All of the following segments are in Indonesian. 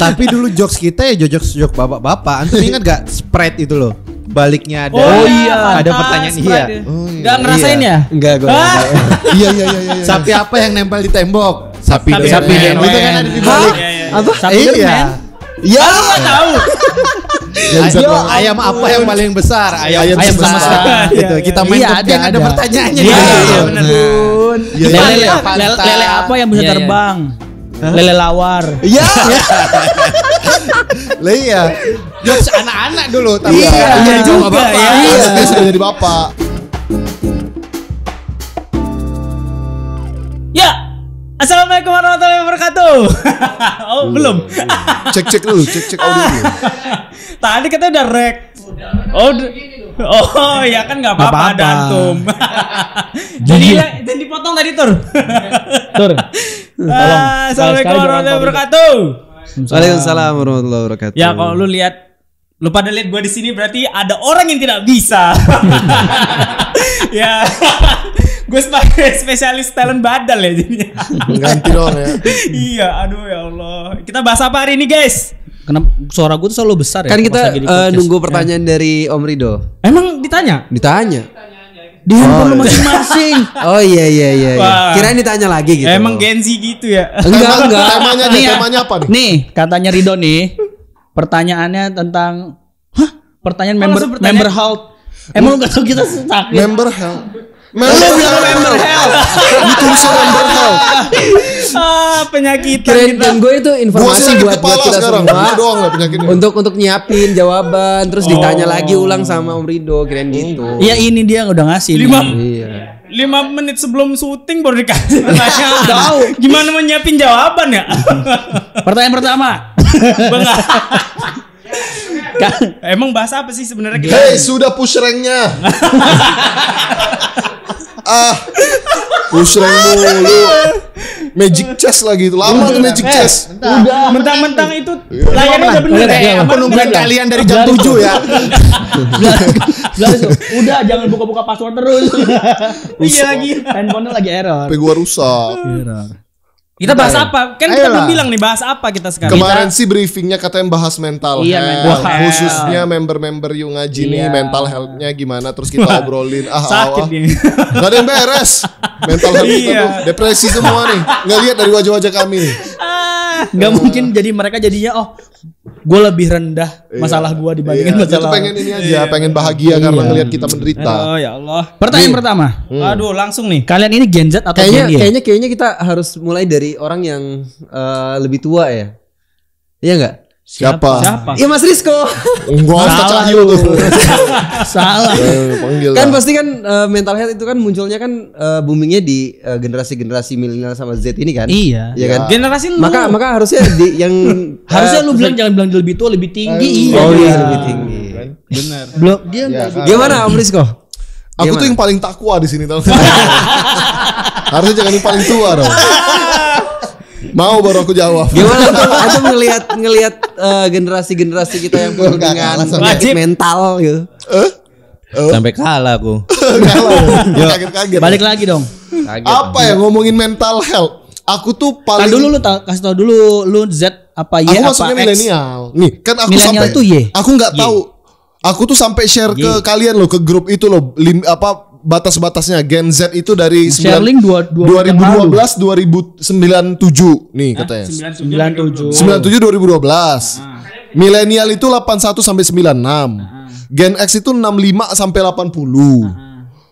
Tapi dulu jokes kita ya jokes bapak-bapak. Antum ingat gak Sprite itu loh? Baliknya ada. Oh iya, Ada pertanyaan iya. Gak ngerasain ya? Enggak gue. Iya. Sapi apa yang nempel di tembok? Sapi Denwen. Itu kan ada di balik. Apa? Sapi Denwen. Iya. Gak tahu. Ayam apa yang paling besar? Ayam sama besar. sekali. Gitu. Kita main Iya, game ada pertanyaannya. Iya, benar. Lele apa yang bisa terbang? Lele lawar. Iya. Lah iya. Jokes anak-anak dulu tapi Iya juga bapak. ya. Dia sudah jadi bapak. Ya. Assalamualaikum warahmatullahi wabarakatuh. Oh, belum. Cek dulu, cek audio dulu. Tadi kita udah rek. Oh, ya kan enggak apa-apa ada antum. Jadi dipotong tadi Tur. Assalamualaikum warahmatullahi wabarakatuh. Waalaikumsalam warahmatullahi wabarakatuh. Ya kalau lu pada lihat gua di sini berarti ada orang yang tidak bisa. Ya. Gue sebagai spesialis talent badal ya jadinya. Ganti dong ya. Iya, aduh ya Allah. Kita bahas apa hari ini, guys? Kenapa suara gue tuh selalu besar ya? Kan kita pas lagi di podcast? nunggu pertanyaan dari Om Rido. Emang ditanya? Ditanya. Di handphone lu masing-masing. Oh iya. Wah. Kirain ditanya lagi gitu. Emang Gen Z gitu ya? Enggak. Temanya apa nih? Nih, katanya Rido nih. Pertanyaannya tentang pertanyaan langsung pertanyaan? member health. Emang lu gak tau kita sakit? Member health. Member health. Tulisan member health. Penyakitan Kirain kita. dan gue itu Gua informasi sakit buat kepala kita sekarang. semua. Gua doang lah penyakitnya. Untuk nyiapin jawaban terus ditanya lagi ulang sama Om Rido, kirain gitu. Iya ini dia udah ngasih. Iya. 5 menit sebelum syuting baru dikasih pertanyaan. Tahu. Gimana mau nyiapin jawaban ya? Pertanyaan pertama. Emang bahasa apa sih sebenarnya kita? Hey, sudah push rank-nya. Push rank mulu. Magic chess lagi itu. Lama tuh magic chess. Udah. Mentang-mentang itu layarnya udah bener ya. Apa nungguin kalian dari jam 7 ya? Udah jangan buka-buka password terus. Iya lagi. Handphonenya lagi error. HP gua rusak. Kita bahas apa? Kan kita belum bilang nih bahas apa kita sekarang. Kemarin sih briefingnya katanya bahas mental Iya, health. mental health. Khususnya member-member Yung Ngaji nih mental health-nya gimana. Terus kita obrolin. Sakit dia. Gak ada yang beres. Mental health kita tuh depresi semua nih. Gak lihat dari wajah-wajah kami nih. Gak mungkin jadi mereka jadinya gue lebih rendah masalah gue dibandingin Dia tuh masalah. pengen ini aja, pengen bahagia karena ngelihat kita menderita. Oh ya Allah. Pertanyaan pertama. Aduh, langsung nih. Kalian ini Gen Z atau Gen Y? Kayaknya kita harus mulai dari orang yang lebih tua ya. Iya enggak? Siapa? Iya Mas Rizko. Enggak, Cahyo tuh. Salah. Panggil Kan lah. pasti kan mental health itu kan munculnya kan boomingnya di generasi-generasi milenial sama Z ini kan. Iya. Iya kan? Generasi lu. Maka harusnya yang Harusnya lu bilang jangan bilang dia lebih tua, lebih tinggi. Oh iya lebih tinggi. Benar. Belum dia Gimana Om Rizko? Aku tuh yang paling takwa di sini tau. Harusnya jangan yang paling tua dong. Mau baru aku jawab. Gimana tuh? Atau ngelihat generasi-generasi kita yang penuh dengan penyakit mental gitu. Sampai kalah aku. Kaget-kaget. balik lagi dong. Apa ya ngomongin mental health? Aku tuh Tahan paling dulu lu kasih tau dulu lu Z apa Y aku apa masuknya X. milenial. Nih, kan aku Milenial sampai itu Y. Aku nggak tahu. Aku tuh sampai share ke kalian loh, ke grup itu loh, batas-batasnya Gen Z itu dari Share link 2012 2097 nih katanya. 97. 97 2012. Milenial itu 81 sampai 96. Gen X itu 65 sampai 80.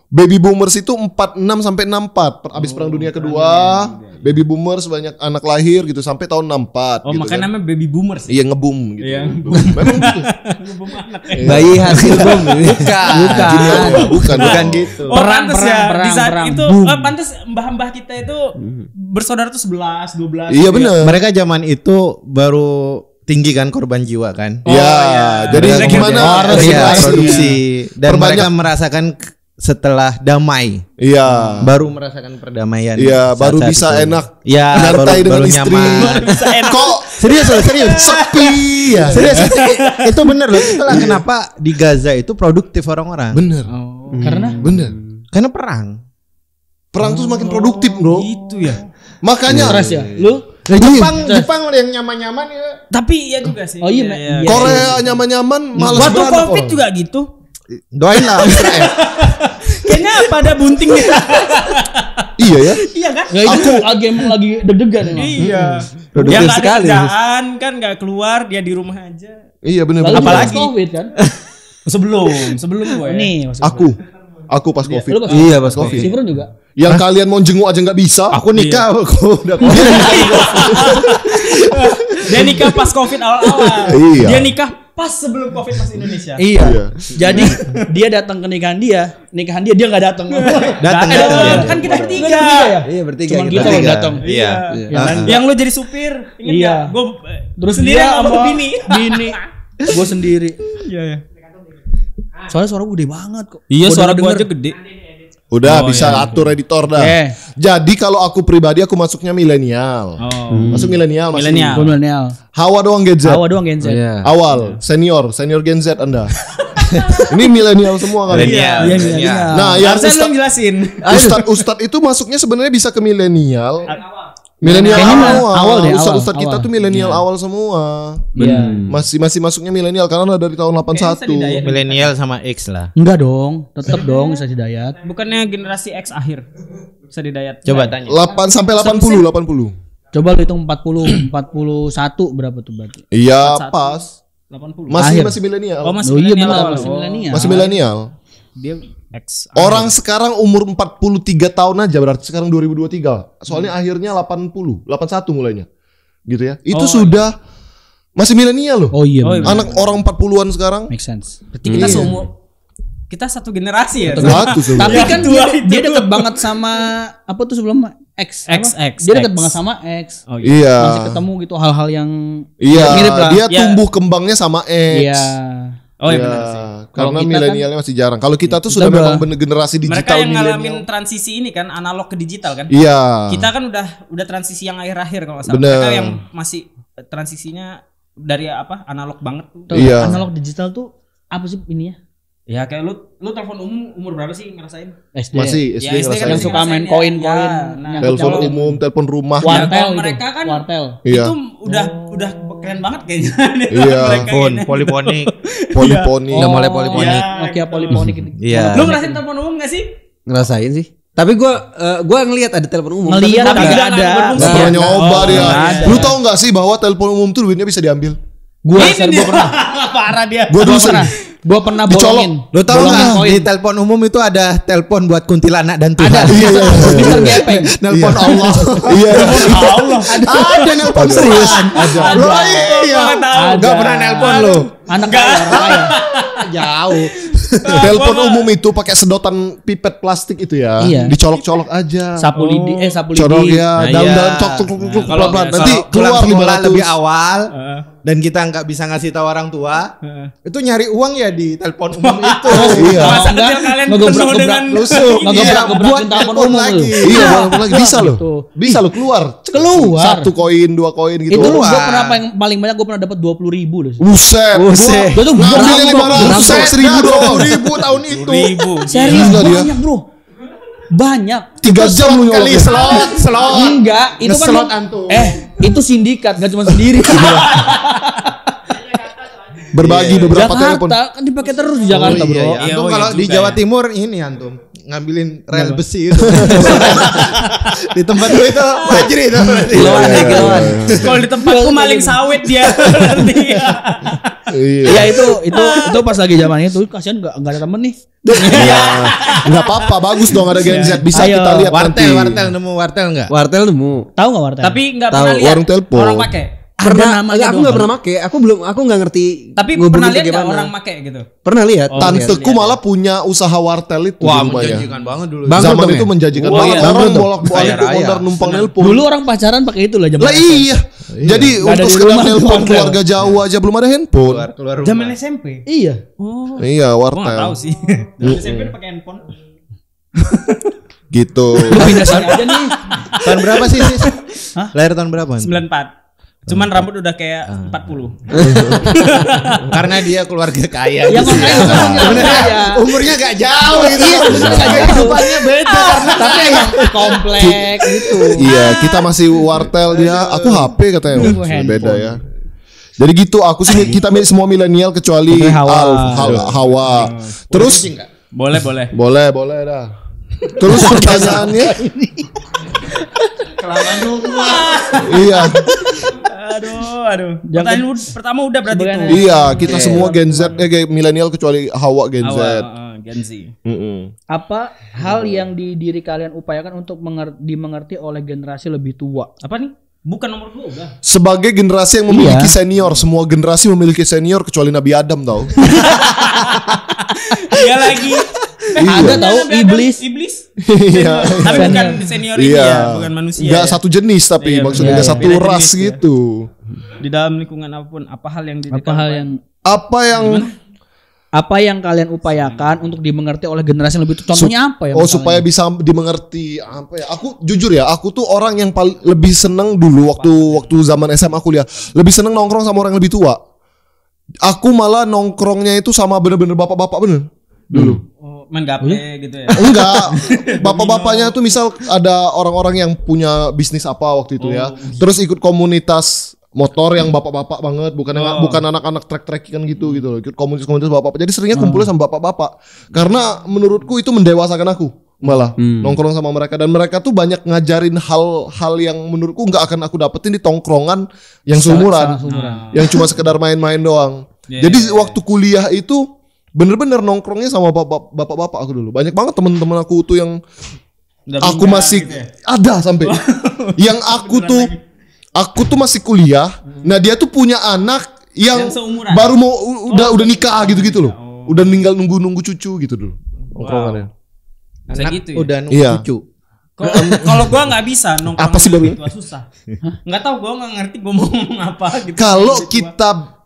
Baby boomers itu 46 sampai 64. Abis perang dunia kedua, baby boomers banyak anak lahir gitu sampai tahun 64 Oh, gitu makanya kan. namanya baby boomers. Iya ngeboom gitu. Iya. Memang gitu. Bayi hasil bom. Bukan gitu. Oh, pantes ya. Di saat perang. itu Boom. pantes mbah-mbah kita itu bersaudara tuh 11, 12. Iya gitu ya. benar. Mereka zaman itu baru tinggi kan korban jiwa kan. Ya, jadi Mereka gimana? harus Iya, Regenerasi. produksi dan Perbanyak- mereka merasakan setelah damai Iya. baru merasakan perdamaian. Iya, baru Saat-saat bisa itu. enak Iya, nyantai dengan baru istri. nyaman. Kok Serius loh, serius. sepi ya? Serius. Itu bener loh. Itulah kenapa di Gaza itu produktif orang-orang. Bener. Karena Bener. Karena perang. Perang tuh semakin produktif, Bro. Gitu ya. Makanya stres ya. Lu Jepang yang nyaman-nyaman ya. Tapi iya juga sih. Oh iya, Korea nyaman-nyaman malas Waktu beranak Covid orang. juga gitu. Doain lah Israel. Kayaknya pada buntingnya. Iya ya. Iya kan? Ya itu lagi deg-degan emang. Iya. Produktif Dia nggak ada sekali. kerjaan kan, nggak keluar, dia di rumah aja. Iya benar. Lalu Apalagi? juga Covid kan. Sebelum gue ya. Nih, maksud Aku pas Covid. Lu pas Iya, pas Covid. Covid. Sifron juga. Yang kalian mau jenguk aja nggak bisa. Aku nikah, aku udah Covid. Dia nikah pas Covid awal-awal. Iya. Dia nikah pas sebelum Covid masuk Indonesia. Iya. Iya. Jadi dia datang ke nikahan dia nggak datang. Datang. Kan kita bertiga. ya. Iya, bertiga Cuman kita. kita yang datang. Iya. Ya kan? Yang lu jadi supir. Ingat Iya. nggak? Gue Terus sendiri dia sama sama bini. Gue sendiri. Iya. Soalnya suara gue gede banget kok. Iya, Gua suara denger. gua aja gede. Udah bisa atur editor dah. Jadi kalau aku pribadi aku masuknya milenial. Oh. Masuk milenial masih. Milenial. Gua milenial. Hawa doang Gen Z. Awal doang Gen Z. Iya. Awal senior Gen Z Anda. Ini milenial semua kan. Iya, milenial. Nah, yang Harusnya lu yang jelasin. Ustadz itu masuknya sebenarnya bisa ke milenial. Milenial Kayaknya awal. awal deh, Ustadz kita awal. tuh milenial awal semua. Iya. Masih masuknya milenial karena dari tahun 81. Milenial sama X lah. Enggak dong, tetap dong Ustaz Hidayat. Bukannya generasi X akhir. Bisa didayat. Coba tanya. 8 sampai 80. Coba lu hitung 41 berapa tuh berarti? Iya, 41. pas. 80. Masih milenial. Oh, masih Oh iya milenial benar, awal. masih milenial. Masih milenial. Dia X. Orang sekarang umur 43 tahun aja berarti sekarang 2023. Soalnya akhirnya 81 mulainya. Gitu ya. Itu sudah masih milenial loh. Oh iya. Oh, benar. Anak orang 40-an sekarang. Make sense. Berarti kita seumur. Kita satu generasi ya. Satu sebenarnya. Tapi kan tua dia itu. deket banget sama apa tuh sebelum X? X, apa? X, Dia deket X. banget sama X. Oh Iya. Masih ketemu gitu hal-hal yang Iya, mirip lah. dia Ya. tumbuh kembangnya sama X. Iya. Oh iya Iya, benar sih. Kalau karena kita milenialnya masih jarang. Kalau kita tuh kita sudah udah- memang bener generasi Mereka digital yang ngalamin milenial. transisi ini kan analog ke digital kan. Iya. Kita kan udah transisi yang akhir-akhir kalau nggak salah. Bener. Mereka yang masih transisinya dari apa? Analog banget tuh. Tuh, Iya. analog digital tuh apa sih ini ya? Ya kayak lu telepon umur berapa sih ngerasain? SD. Masih Ya, SD SD kan yang ngerasain. suka main ngerasain ya. koin-koin. Ya, nah. nyangkut Telepon nyangkut. umum, telepon rumah. Wartel kalau itu. mereka kan- Wartel. Iya. Itu udah keren banget kayaknya. Iya. Mereka Telepon ini. poliponik. Poli-poni. Udah mulai poliponik. Iya. Nokia poliponik ini. Iya. Lu ngerasain telepon umum gak sih? Ngerasain sih. Tapi gua ngelihat ada telepon umum. Ngelihat Tapi tapi gua nggak ada. berfungsi. Nggak pernah nyoba dia. nggak ada. Lu tau gak sih bahwa telepon umum tuh duitnya bisa diambil? Gua Ini dia. pernah. Parah dia. Gua dulu pernah. sering. Gua pernah Dicolok. bolongin. Lo tau Bolongin nggak koin. di telepon umum itu ada telepon buat kuntilanak dan Tuhan. Iya, iya, iya. Mister Gepeng. Nelpon Allah. Iya. Allah. Ada nelpon serius. Lo iya. Ada. Gak pernah nelpon lo. Anak kaya, orang kaya. Jauh. Telepon umum itu pakai sedotan pipet plastik itu ya. Iya. Dicolok-colok aja. Sapu lidi, sapu Colok lidi. ya, Nah, daun-daun iya. cok cok cok cok Kalau- pelan-pelan. kalau Nanti Pulang keluar sekolah 500. lebih awal dan kita nggak bisa ngasih tahu orang tua. Itu nyari uang ya di telepon umum itu. Iya. Masa Enggak, kecil kalian ngegebrak-gebrak penuh dengan lusuk. ini ya? Ngegebrak-gebrak buat telepon telepon umum lagi. lu. Iya, walaupun lagi bisa loh. Gitu. Bisa loh keluar. Keluar. 1 koin, 2 koin gitu. Itu lu Wah. gua pernah paling banyak gua pernah dapat 20.000 loh. Buset. Buset. Gua tuh Ngambilnya ngerampok. 500, 1.000 doang. 20.000 tahun itu. 1000. Serius Gila dia. banyak, Bro. Banyak. 3 jam lu Kali nyolok. slot. Enggak, itu kan Ngeslot antum. itu sindikat, enggak cuma sendiri. Berbagi beberapa telepon. Jakarta kan dipakai terus di Jakarta, Bro. Iya, Iya, antum oh, iya kalau di juga Jawa ya. Timur ini antum ngambilin rel besi itu. Di tempat lu itu Fajri itu. Kiloan ya, kiloan. Kalau di tempatku maling sawit dia nanti. Iya itu pas lagi zaman itu kasihan enggak ada temen nih. Iya. Enggak apa-apa, bagus dong ada Gen Z. Bisa Ayo, kita lihat nanti. Wartel nemu wartel enggak? Wartel nemu. Tahu enggak Wartel? Tapi nggak Tahu, pernah lihat warung telepon. orang pakai. Pernah, namanya aku doang. nggak pernah make. Aku nggak ngerti. Tapi ngubungin pernah tuh lihat nggak gimana. orang pakai gitu? Pernah lihat. Tanteku malah punya usaha wartel itu Wah, di rumahnya. menjanjikan banget dulu. Bang, Zaman Bangkrut itu dong ya? menjanjikan Wah, banget. iya, Orang bangkrut dong. bolak-balik Kaya raya. mondar numpang nelpon. Dulu orang pacaran pakai itu lah zaman. Lah iya. Jadi Nggak ada untuk di sekedar rumah, nelpon wartel. keluarga jauh aja belum ada handphone. Keluar rumah. Zaman SMP. Iya. Iya, Gua nggak wartel. tahu sih. Zaman SMP udah pakai handphone. Gitu. Lu pindah sini aja nih. Tahun berapa sih? Hah? Lahir tahun berapa? 94. Cuman rambut udah kayak 40. Karena dia keluarga kaya. Yang gitu. makanya Sebenarnya umurnya gak jauh gitu. Kehidupannya beda karena tapi yang komplek gitu. Iya, kita masih wartel dia. Aku HP katanya. Oh, beda ya. Jadi gitu, aku sih kita semua milenial kecuali Hawa. Terus Boleh. boleh dah. Terus pertanyaannya, Kelamaan nunggu. iya, Aduh. Pertanyaan pertama udah berarti itu. iya, kita semua Gen Z, milenial kecuali Hawa Gen Z. Gen Z. Apa hal yang di diri kalian upayakan untuk dimengerti oleh generasi lebih tua? Apa nih? Bukan nomor 2 udah. Sebagai generasi yang memiliki senior, semua generasi memiliki senior kecuali Nabi Adam tau. Iya lagi. Ada tahu iblis. Iya. Tapi bukan senior ini ya, bukan manusia. Enggak ya. satu jenis tapi Iya, maksudnya iya, enggak satu beda ras jenis ya. gitu. Di dalam lingkungan apapun, apa hal yang Apa yang kalian upayakan untuk dimengerti oleh generasi yang lebih tua? Contohnya apa ya? misalnya? supaya bisa dimengerti apa ya? Aku jujur ya, aku tuh orang yang lebih seneng dulu waktu zaman SMA kuliah, lebih seneng nongkrong sama orang yang lebih tua. Aku malah nongkrongnya itu sama bener-bener bapak-bapak bener dulu. main gaple gitu ya. Enggak, bapak-bapaknya tuh misal ada orang-orang yang punya bisnis apa waktu itu ya, terus ikut komunitas motor yang bapak-bapak banget, bukan anak-anak trek-trekan gitu loh, ikut komunitas bapak-bapak. Jadi seringnya kumpulnya sama bapak-bapak. Karena menurutku itu mendewasakan aku malah nongkrong sama mereka, dan mereka tuh banyak ngajarin hal-hal yang menurutku nggak akan aku dapetin di tongkrongan yang seumuran, yang cuma sekedar main-main doang. Jadi waktu kuliah itu bener-bener nongkrongnya sama bapak-bapak aku dulu. Banyak banget teman-teman aku tuh yang aku masih gitu ya? Ada sampai yang aku tuh masih kuliah. Nah dia tuh punya anak yang baru mau udah nikah gitu loh. Udah tinggal nunggu cucu gitu dulu. Nongkrongannya. Anak gitu ya? Udah nunggu cucu. Kalau gua nggak bisa nongkrong. Apa sih baru? Susah. Nggak tahu, gua nggak ngerti gua mau ngomong apa gitu. Kalau kita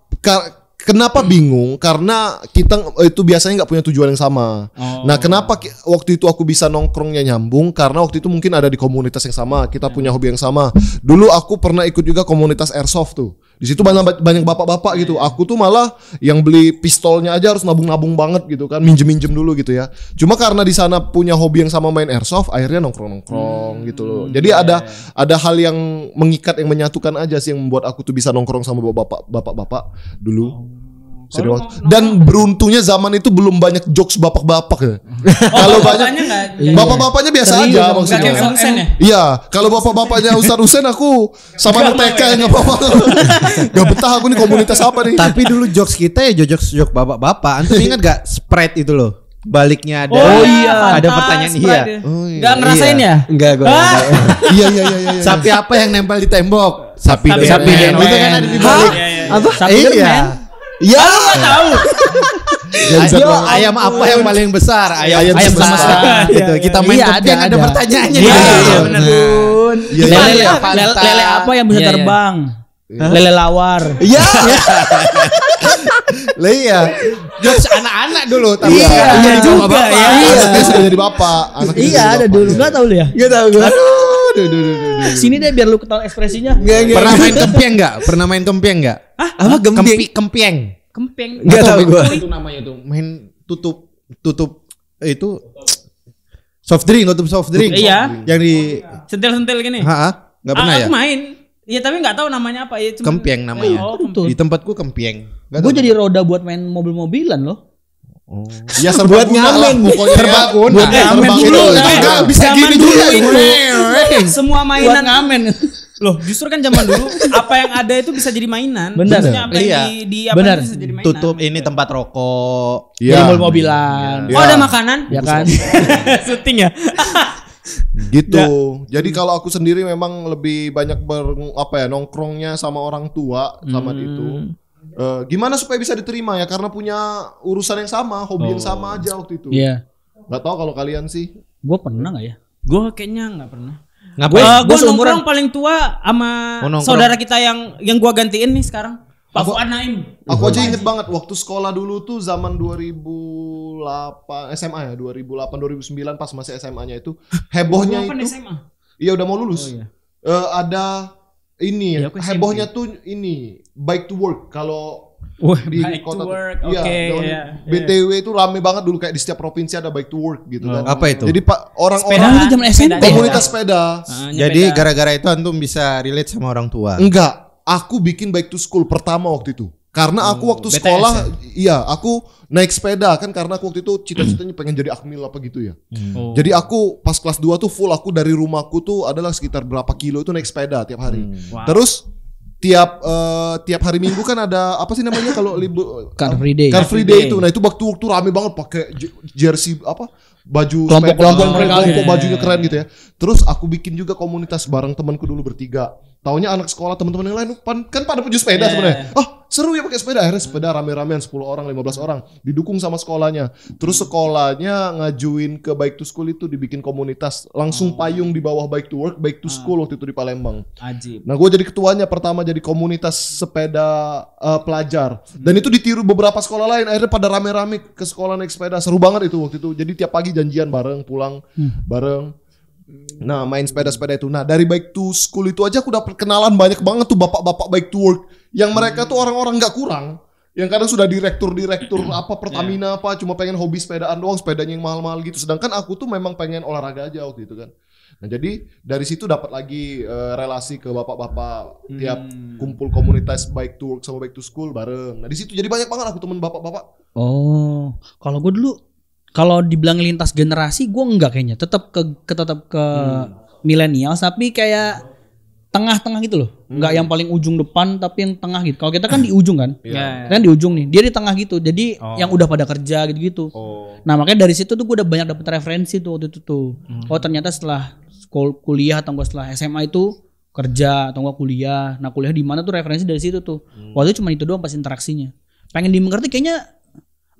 kenapa bingung? Karena kita itu biasanya nggak punya tujuan yang sama. Nah, kenapa waktu itu aku bisa nongkrongnya nyambung? Karena waktu itu mungkin ada di komunitas yang sama, kita punya hobi yang sama. Dulu aku pernah ikut juga komunitas airsoft tuh. Di situ banyak bapak-bapak gitu. Aku tuh malah yang beli pistolnya aja harus nabung-nabung banget gitu kan, minjem dulu gitu ya. Cuma karena di sana punya hobi yang sama main airsoft, akhirnya nongkrong gitu loh. Jadi ada hal yang mengikat, yang menyatukan aja sih, yang membuat aku tuh bisa nongkrong sama bapak-bapak dulu. Serius. Dan beruntungnya zaman itu belum banyak jokes bapak-bapak ya. Kalau banyak bapak-bapaknya biasa aja maksudnya. Iya, kalau bapak-bapaknya Ustaz Husain aku sama TK yang enggak apa-apa. Gak betah aku nih komunitas apa nih. Tapi dulu jokes kita ya jokes bapak-bapak. Antum ingat gak spread itu loh? Baliknya ada. Ada pertanyaan iya. Gak ngerasain ya? Enggak gua. Iya. Sapi apa yang nempel di tembok? Sapi Sapi Den. Itu kan ada di balik. Apa? Iya. Ya, Tahu. Ayam apa yang paling besar? Ayam sama besar. Gitu. Kita main keping ada pertanyaannya. Iya, benar. Lele apa yang bisa terbang? Lele lawar. Iya. Iya. Jokes anak-anak dulu tapi Iya juga ya. Dia sudah jadi bapak. Iya ada dulu, nggak tahu lu ya? Enggak tahu gua. Sini deh biar lu ketahui ekspresinya. Pernah main kempieng enggak? Pernah main kempieng enggak? Apa Kempieng. Enggak tahu gua. Itu namanya tuh. Main tutup itu soft drink. Iya. Yang di Sentil-sentil gini. Enggak pernah ya? Aku main. Iya tapi nggak tahu namanya apa ya. Kempieng namanya. Betul. Di tempatku kempieng. Gue jadi roda buat main mobil-mobilan loh. Ya buat ngamen pokoknya. Terbakun. Buat ngamen dulu. Enggak bisa gini juga. Semua Buat mainan. ngamen. Loh, justru kan zaman dulu apa yang ada itu bisa jadi mainan. Benar. Maksudnya apa yang di apa Benar. itu bisa jadi mainan. Tutup ini tempat rokok. Jadi mobil-mobilan. Oh, ada makanan? Ya kan? Syuting ya. Gitu. Jadi kalau aku sendiri memang lebih banyak nongkrongnya sama orang tua sama itu. Gimana supaya bisa diterima ya? Karena punya urusan yang sama, hobi yang sama aja waktu itu. Iya. Gak tahu kalau kalian sih. Gue pernah nggak ya? Gue kayaknya nggak pernah. Ngapain? Gue nongkrong paling tua sama saudara kita yang gue gantiin nih sekarang. Pak Fuad Naim. Aku aja inget banget waktu sekolah dulu tuh zaman 2008 SMA ya, 2008 2009 pas masih SMA-nya itu hebohnya itu. SMA? Iya udah mau lulus. Ada ini Ya, aku SMP. hebohnya tuh ini bike to work kalau di Bike to kota work, iya, oke, zaman iya. BTW itu rame banget dulu kayak di setiap provinsi ada bike to work gitu kan. Apa itu? Jadi Pak orang-orang Sepeda. itu zaman SMP. komunitas sepeda. Jadi gara-gara itu antum bisa relate sama orang tua. Enggak, aku bikin bike to school pertama waktu itu. Karena aku waktu BTS sekolah, iya aku naik sepeda kan karena aku waktu itu cita-citanya pengen jadi akmil apa gitu ya. Jadi aku pas kelas 2 tuh full aku dari rumahku tuh adalah sekitar berapa kilo itu naik sepeda tiap hari. Wow. Terus tiap hari Minggu kan ada apa sih namanya kalau libur Car Free Day. Car Free Day itu. Nah itu waktu rame banget pakai jersey apa baju Kelompok-kelompok sepeda, mereka. kelompok bajunya keren gitu ya. Terus aku bikin juga komunitas bareng temanku dulu bertiga. Taunya anak sekolah teman-teman yang lain kan pada punya sepeda sebenarnya. Oh seru ya pakai sepeda. Akhirnya sepeda rame-ramean 10 orang 15 orang didukung sama sekolahnya. Terus sekolahnya ngajuin ke Bike to School itu dibikin komunitas langsung payung di bawah Bike to Work, Bike to School waktu itu di Palembang. Ajib. Nah gue jadi ketuanya pertama jadi komunitas sepeda pelajar. Dan itu ditiru beberapa sekolah lain. Akhirnya pada rame-rame ke sekolah naik sepeda. Seru banget itu waktu itu. Jadi tiap pagi janjian bareng, pulang bareng. Nah main sepeda-sepeda itu. Nah dari Bike to School itu aja aku dapet kenalan banyak banget tuh bapak-bapak Bike to Work. Yang mereka tuh orang-orang gak kurang. Yang kadang sudah direktur apa Pertamina apa. Cuma pengen hobi sepedaan doang. Sepedanya yang mahal-mahal gitu. Sedangkan aku tuh memang pengen olahraga aja waktu itu kan. Nah jadi dari situ dapat lagi relasi ke bapak-bapak. Tiap kumpul komunitas Bike to Work sama Bike to School bareng. Nah di situ jadi banyak banget aku temen bapak-bapak. Oh, kalau gue dulu kalau dibilang lintas generasi gue enggak kayaknya, tetap ke milenial tapi kayak tengah-tengah gitu loh. Enggak yang paling ujung depan tapi yang tengah gitu. Kalau kita kan di ujung kan. Iya. Kan di ujung nih. Dia di tengah gitu. Jadi yang udah pada kerja gitu-gitu. Nah, makanya dari situ tuh gue udah banyak dapet referensi tuh waktu itu tuh. Oh, ternyata setelah kuliah atau enggak setelah SMA itu kerja atau enggak kuliah. Nah, kuliah di mana tuh referensi dari situ tuh. Waktu itu cuma itu doang pas interaksinya. Pengen dimengerti kayaknya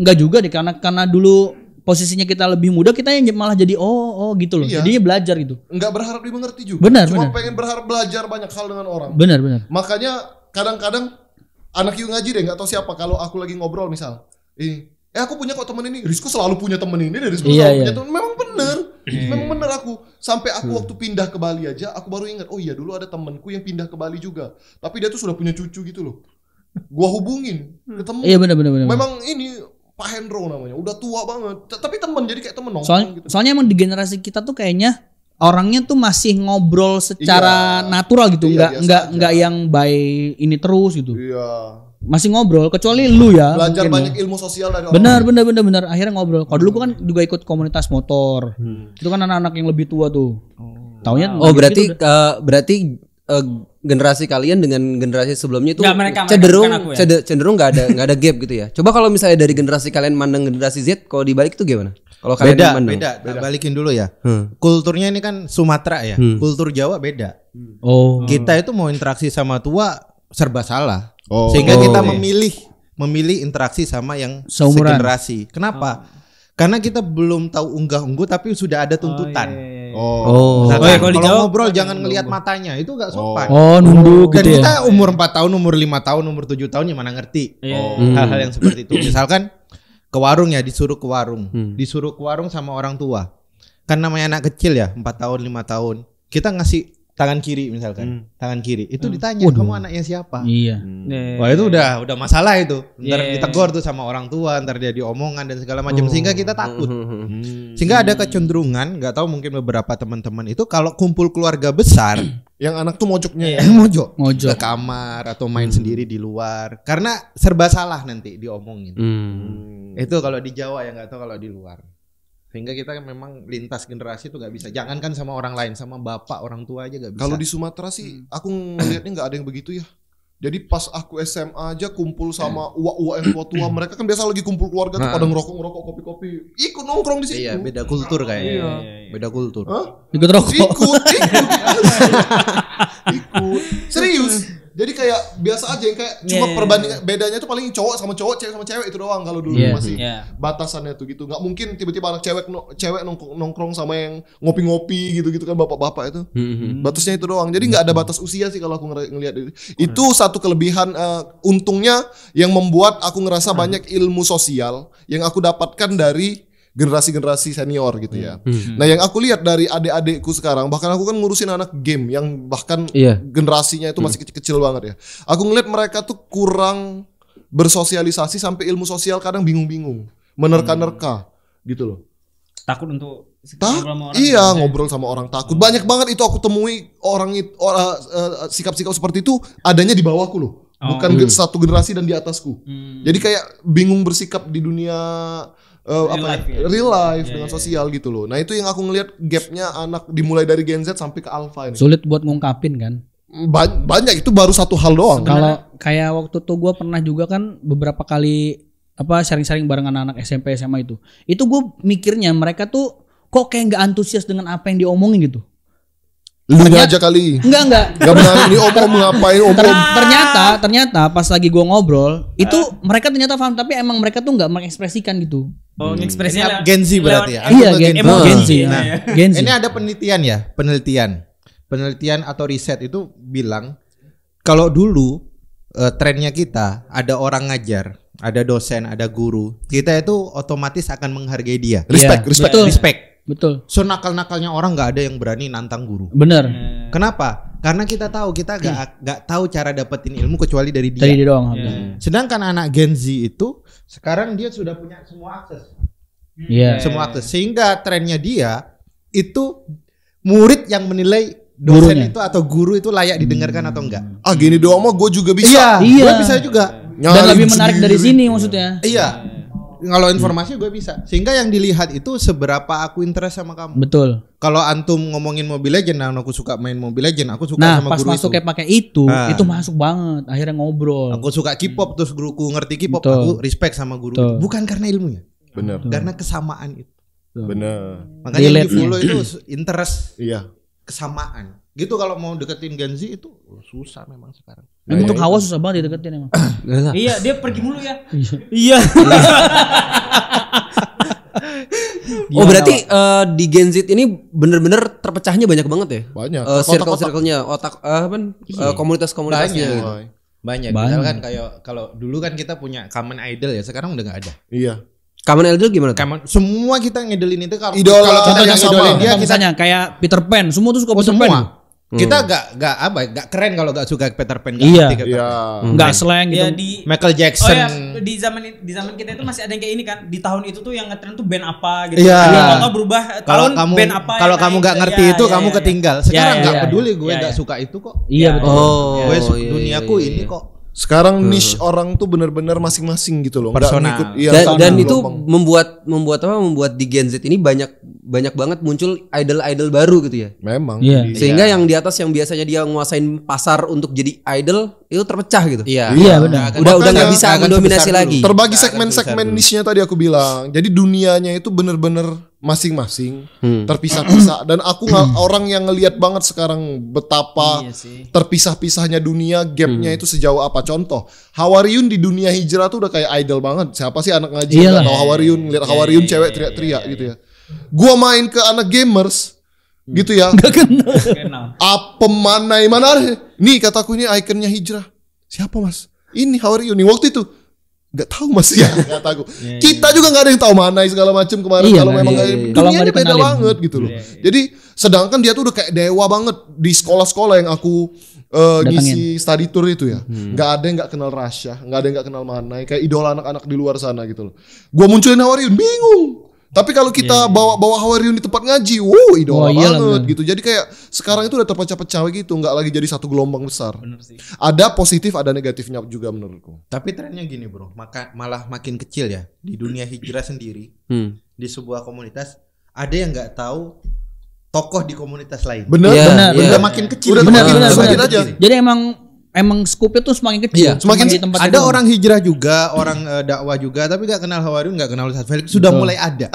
enggak juga deh karena dulu posisinya kita lebih muda, kita yang malah jadi oh gitu loh. Iya. Jadinya belajar gitu. Enggak berharap dimengerti juga. Benar, Cuma benar. pengen berharap belajar banyak hal dengan orang. Benar. Makanya kadang-kadang anak yuk ngaji deh nggak tahu siapa kalau aku lagi ngobrol misal. Aku punya kok temen ini. Rizko selalu punya temen ini. Rizko selalu punya temen. Memang bener. Memang bener aku. Sampai aku waktu pindah ke Bali aja, aku baru ingat. Oh iya dulu ada temenku yang pindah ke Bali juga. Tapi dia tuh sudah punya cucu gitu loh. Gua hubungin, ketemu. Iya benar. Memang ini Pak Hendro namanya, udah tua banget. Tapi temen, jadi kayak temen nongkrong gitu. Soalnya emang di generasi kita tuh kayaknya orangnya tuh masih ngobrol secara natural gitu, Iya, nggak yang by ini terus gitu. Iya. Masih ngobrol kecuali lu ya. Belajar mungkin banyak ya. ilmu sosial dari orang. Benar. Akhirnya ngobrol. Kalau dulu gua kan juga ikut komunitas motor. Itu kan anak-anak yang lebih tua tuh. Taunya Oh berarti generasi kalian dengan generasi sebelumnya itu Nggak, mereka cenderung bukan aku ya. cenderung nggak ada gap gitu ya. Coba kalau misalnya dari generasi kalian mandang generasi Z, kalau dibalik itu gimana? Kalau kalian mandang? Beda. Balikin dulu ya. Kulturnya ini kan Sumatera ya. Kultur Jawa beda. Oh. Kita itu mau interaksi sama tua serba salah. Sehingga kita memilih interaksi sama yang Seumuran. segenerasi. Kenapa? Karena kita belum tahu unggah-ungguh tapi sudah ada tuntutan. Misalkan, kalau di kalau Jawa ngobrol jangan ngelihat matanya, itu enggak sopan. Oh, nunduk Dan gitu kita ya. umur 4 tahun, umur 5 tahun, umur 7 tahun ya mana ngerti. Hal-hal yang seperti itu. Misalkan ke warung ya, disuruh ke warung. Disuruh ke warung sama orang tua. Kan namanya anak kecil ya, 4 tahun, 5 tahun. Kita ngasih tangan kiri misalkan. Tangan kiri. Itu ditanya, kamu anaknya siapa? Iya. Wah itu udah masalah itu. Ntar ditegur tuh sama orang tua, ntar dia diomongan dan segala macam sehingga kita takut. Sehingga ada kecenderungan, nggak tahu mungkin beberapa teman-teman itu kalau kumpul keluarga besar, Yang anak tuh mojoknya ya. mojok Mojok. ke kamar atau main sendiri di luar karena serba salah nanti diomongin. Itu kalau di Jawa ya, nggak tahu kalau di luar. Sehingga kita memang lintas generasi itu nggak bisa. Jangankan sama orang lain, sama bapak orang tua aja nggak bisa. Kalau di Sumatera sih aku ngelihatnya nggak ada yang begitu ya. Jadi pas aku SMA aja kumpul sama uwa-uwa yang tua-tua, mereka kan biasa lagi kumpul keluarga tuh pada ngerokok-ngerokok, kopi-kopi. Ikut nongkrong di situ. Iya, beda kultur kayaknya. Beda kultur. Ikut rokok. Ikut. Serius. Jadi kayak biasa aja yang kayak cuma perbandingan bedanya tuh paling cowok sama cowok, cewek sama cewek itu doang kalau dulu masih batasannya tuh gitu. Nggak mungkin tiba-tiba anak cewek nongkrong sama yang ngopi-ngopi gitu-gitu kan bapak-bapak itu. Batasnya itu doang. Jadi nggak ada batas usia sih kalau aku ngelihat itu satu kelebihan untungnya yang membuat aku ngerasa banyak ilmu sosial yang aku dapatkan dari generasi-generasi senior gitu ya. Nah, yang aku lihat dari adik-adikku sekarang, bahkan aku kan ngurusin anak game yang bahkan generasinya itu masih kecil-kecil banget ya. Aku ngeliat mereka tuh kurang bersosialisasi sampai ilmu sosial kadang bingung-bingung, menerka-nerka gitu loh. Takut untuk ngobrol sama orang takut. Banyak banget itu aku temui orang sikap-sikap seperti itu adanya di bawahku loh. Bukan satu generasi dan di atasku. Jadi kayak bingung bersikap di dunia real life dengan sosial gitu loh. Nah, itu yang aku ngelihat gapnya anak dimulai dari Gen Z sampai ke Alpha ini. Sulit buat ngungkapin kan. Banyak, itu baru satu hal doang. Kalau kayak waktu tuh gue pernah juga kan beberapa kali sharing-sharing bareng anak-anak SMP SMA itu gue mikirnya mereka tuh kok kayak nggak antusias dengan apa yang diomongin gitu. Lu aja kali. Enggak. Gak benar ini om ngapain om. Ternyata pas lagi gue ngobrol itu mereka ternyata paham, tapi emang mereka tuh nggak mengekspresikan gitu. Ekspresinya Gen Z berarti ya. Iya, Gen Z. Gen Z. Ini ada penelitian atau riset itu bilang kalau dulu trennya kita ada orang ngajar, ada dosen, ada guru, kita itu otomatis akan menghargai dia. Respect. Betul. So nakal-nakalnya orang nggak ada yang berani nantang guru. Bener. Kenapa? Karena kita tahu kita nggak tahu cara dapetin ilmu kecuali dari dia. Dari dia doang. Sedangkan anak Gen Z itu sekarang dia sudah punya semua akses. Semua akses. Sehingga trennya dia itu murid yang menilai dosen itu atau guru itu layak didengarkan atau enggak. Gini doang mah gue juga bisa. Gue bisa juga. Dan lebih menarik dari sini maksudnya. Iya. Kalau informasi gue bisa. Sehingga yang dilihat itu seberapa aku interest sama kamu. Betul. Kalau antum ngomongin Mobile Legends, aku suka main Mobile Legends, aku suka sama guru itu. Nah, pas masuk kayak pakai itu masuk banget. Akhirnya ngobrol. Aku suka K-pop, terus guruku ngerti K-pop, aku respect sama guru itu. Bukan karena ilmunya. Benar. Karena kesamaan itu. Benar. Makanya di follow itu interest. Iya. Kesamaan. Gitu kalau mau deketin Gen Z itu susah memang sekarang. Untuk Hawa susah banget dideketin emang. Iya, dia pergi mulu ya. Iya. Oh, berarti di Gen Z ini bener-bener terpecahnya banyak banget ya? Banyak. Circle-circle-nya, komunitas-komunitasnya gitu. Banyak. Misalkan kayak kalau dulu kan kita punya common idol ya, sekarang udah nggak ada. Iya. Common idol gimana? Semua kita ngedelin itu kalau kita yang ngedolin dia misalnya kayak Peter Pan, semua tuh suka Peter Pan. Kita gak keren kalau gak suka Peter Pan. Nggak slang gitu. Michael Jackson. Di zaman kita itu masih ada yang kayak ini kan. Di tahun itu tuh yang ngetren tuh band apa gitu. Kalau berubah tahun band apa. Kalau kamu nggak ngerti itu kamu ketinggal. Sekarang nggak peduli gue nggak suka itu kok. Iya betul. Gue duniaku ini kok. Sekarang niche orang tuh bener-bener masing-masing gitu loh. Persona. Dan itu membuat di Gen Z ini banyak banget muncul idol baru gitu ya. Memang. Sehingga yang di atas yang biasanya dia nguasain pasar untuk jadi idol itu terpecah gitu. Iya benar. Udah nggak bisa mendominasi lagi. Terbagi segmen-segmen niche-nya tadi aku bilang. Jadi dunianya itu bener-bener masing-masing, terpisah-pisah. Dan aku orang yang ngelihat banget sekarang betapa terpisah-pisahnya dunia, gapnya itu sejauh apa. Contoh, Hawariun di dunia hijrah tuh udah kayak idol banget. Siapa sih anak ngaji nggak tahu Hawariun, ngeliat Hawariun cewek teriak-teriak gitu ya. Gua main ke anak gamers gitu ya. Gak kenal. Apa mana? Nih kataku ini ikonnya hijrah. Siapa mas? Ini Hawariun nih waktu itu. Gak tahu mas ya, gak tahu. Kita juga gak ada yang tahu mana segala macam kemarin. Kalau memang dunianya beda banget gitu loh. Jadi sedangkan dia tuh udah kayak dewa banget di sekolah-sekolah yang aku ngisi study tour itu ya. Gak ada yang gak kenal Rasya, gak ada yang gak kenal Manai, kayak idola anak-anak di luar sana gitu loh. Gua munculin Hawariun, bingung. Tapi kalau kita bawa Hawariun di tempat ngaji, idola banget gitu. Jadi kayak sekarang itu udah terpecah-pecah gitu, nggak lagi jadi satu gelombang besar. Ada positif, ada negatifnya juga menurutku. Tapi trennya gini bro, malah makin kecil ya di dunia hijrah sendiri. Di sebuah komunitas ada yang nggak tahu tokoh di komunitas lain. Benar. Udah makin kecil. Benar. Jadi emang skupnya tuh semakin kecil. Semakin ada orang hijrah juga, orang dakwah juga, tapi gak kenal Hawariun, gak kenal Ustaz Felix. Sudah mulai ada.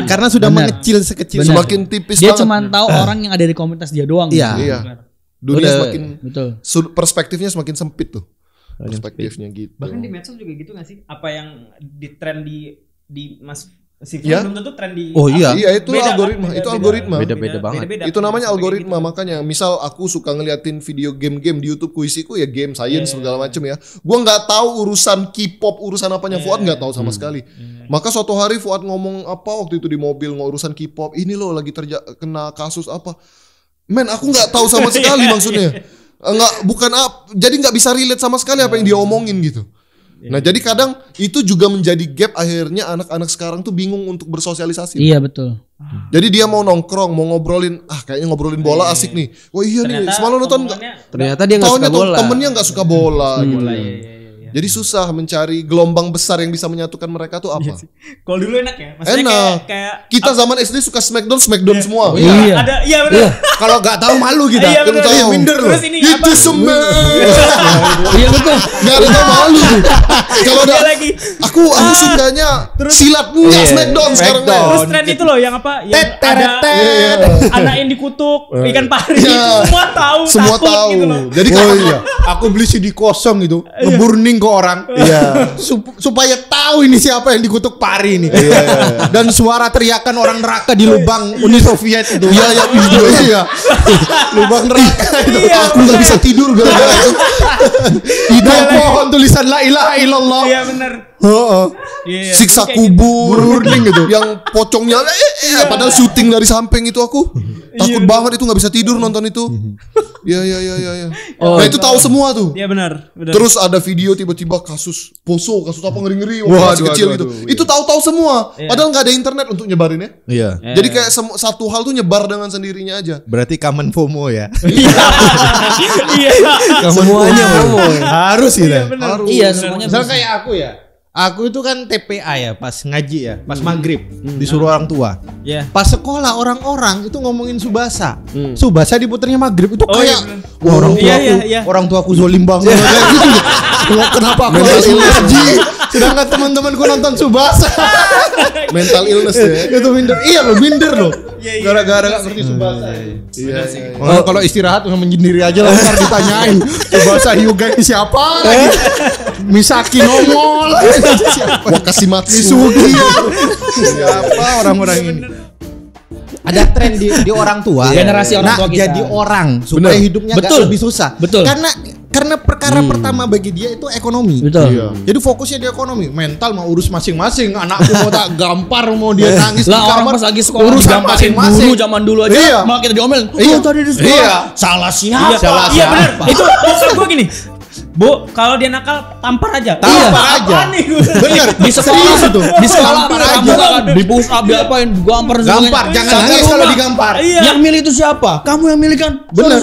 Karena sudah mengecil sekecil. Semakin tipis. Dia cuma tahu orang yang ada di komunitas dia doang. Iya. Dunia semakin perspektifnya semakin sempit tuh. Perspektifnya gitu. Bahkan di medsos juga gitu gak sih? Apa yang di trend di Mas belum tentu tren di itu algoritma. Itu algoritma. Beda banget. Itu namanya algoritma. Makanya misal aku suka ngeliatin video game di YouTube kuisiku ya game science segala macam ya. Gua nggak tahu urusan K-pop, urusan apanya Fuad nggak tahu sama sekali. Maka suatu hari Fuad ngomong apa waktu itu di mobil urusan K-pop, ini loh lagi kena kasus apa. Men, aku nggak tahu sama sekali maksudnya. Jadi nggak bisa relate sama sekali apa yang dia omongin gitu. Nah, jadi kadang itu juga menjadi gap, akhirnya anak-anak sekarang tuh bingung untuk bersosialisasi. Iya, betul. Jadi dia mau nongkrong, mau ngobrolin, kayaknya ngobrolin bola asik nih. Oh iya nih, semalam nonton. Ternyata dia nggak suka bola. Temennya nggak suka bola. Gitu. Jadi susah mencari gelombang besar yang bisa menyatukan mereka tuh apa? Kalau dulu enak ya, maksudnya enak. Kayak kita zaman SD suka Smackdown semua. Iya. Ada, iya benar. Kalau nggak tahu malu kita. Iya, bener. Tahu minder loh. Terus ini Itu semua. Iya betul. Nggak ada tahu malu. Kalau ada lagi. Aku sukanya silat enggak Smackdown sekarang. Terus tren itu loh yang apa? Yang ada anak yang dikutuk, ikan pari. Semua tahu. Semua tahu. Gitu loh. Jadi kalau aku beli CD kosong gitu, ngeburning ke orang. Iya. Supaya tahu ini siapa yang dikutuk pari ini. Dan suara teriakan orang neraka di lubang Uni Soviet itu. Iya. Lubang neraka itu. Aku nggak bisa tidur gara-gara itu. Di pohon tulisan la ilaha illallah. Iya benar. Siksa kubur gitu. Yang pocongnya padahal syuting dari samping itu aku takut banget, itu nggak bisa tidur nonton itu. Iya. Nah itu tahu semua tuh. Iya benar. Terus ada video tiba-tiba kasus poso, kasus apa ngeri-ngeri waktu masih kecil gitu. Itu tahu-tahu semua. Padahal nggak ada internet untuk nyebarinnya. Iya. Jadi kayak satu hal tuh nyebar dengan sendirinya aja. Berarti common FOMO ya. Iya. Semuanya FOMO. Harus gitu. Iya, semuanya. Misalnya kayak aku ya. Aku itu kan TPA ya, pas ngaji ya, pas maghrib disuruh orang tua. Iya. Pas sekolah orang-orang itu ngomongin Subasa. Subasa diputernya maghrib itu Oh, kayak iya, wah, iya. orang tuaku zolim banget. Kayak gitu. Kenapa aku harus ngaji? Sedangkan teman-temanku nonton Subasa. Mental illness ya. Itu minder. Iya lo minder lo. Iya. Gara-gara gak ngerti Subasa. Iya. Kalau istirahat menyendiri aja lah, ntar ditanyain Subasa Hyuga ini siapa lagi. Misaki nongol. Siapa? Wakashimatsu. Misugi. Siapa orang-orang ini? Ada tren di orang tua. Generasi orang tua kita. Jadi orang supaya hidupnya gak lebih susah. Betul. Karena perkara pertama bagi dia itu ekonomi. Betul. Iya. Jadi fokusnya di ekonomi, mental mau urus masing-masing. Anakku mau tak gampar, mau dia nangis Lah di orang kamar, pas lagi sekolah urus digamparin masing-masing. guru zaman dulu aja. Iya. Malah kita diomelin. Iya. Tadi di sekolah. Iya. Salah siapa? Iya benar. Itu maksud gue gini. Bu, kalau dia nakal tampar aja. Tampar aja. Bener. Di sekolah itu. Di sekolah Tampar kamu aja. kan di push up diapain, gampar dan Gampar, sebagainya. jangan Sampai nangis kalau rumah. digampar. Iya. Yang milih itu siapa? Kamu yang milih kan? Bener.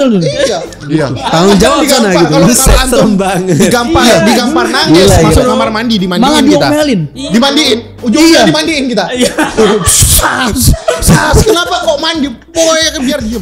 Iya. Tanggung jawab sana Digampar. gitu. Kalau Buset, antum serem banget. digampar nangis, Gila, masuk gila. kamar mandi Malah dimandiin kita. diomelin. Dimandiin. Ujungnya dimandiin kita. Iya. Sas, kenapa kok mandi? Pokoknya biar diem.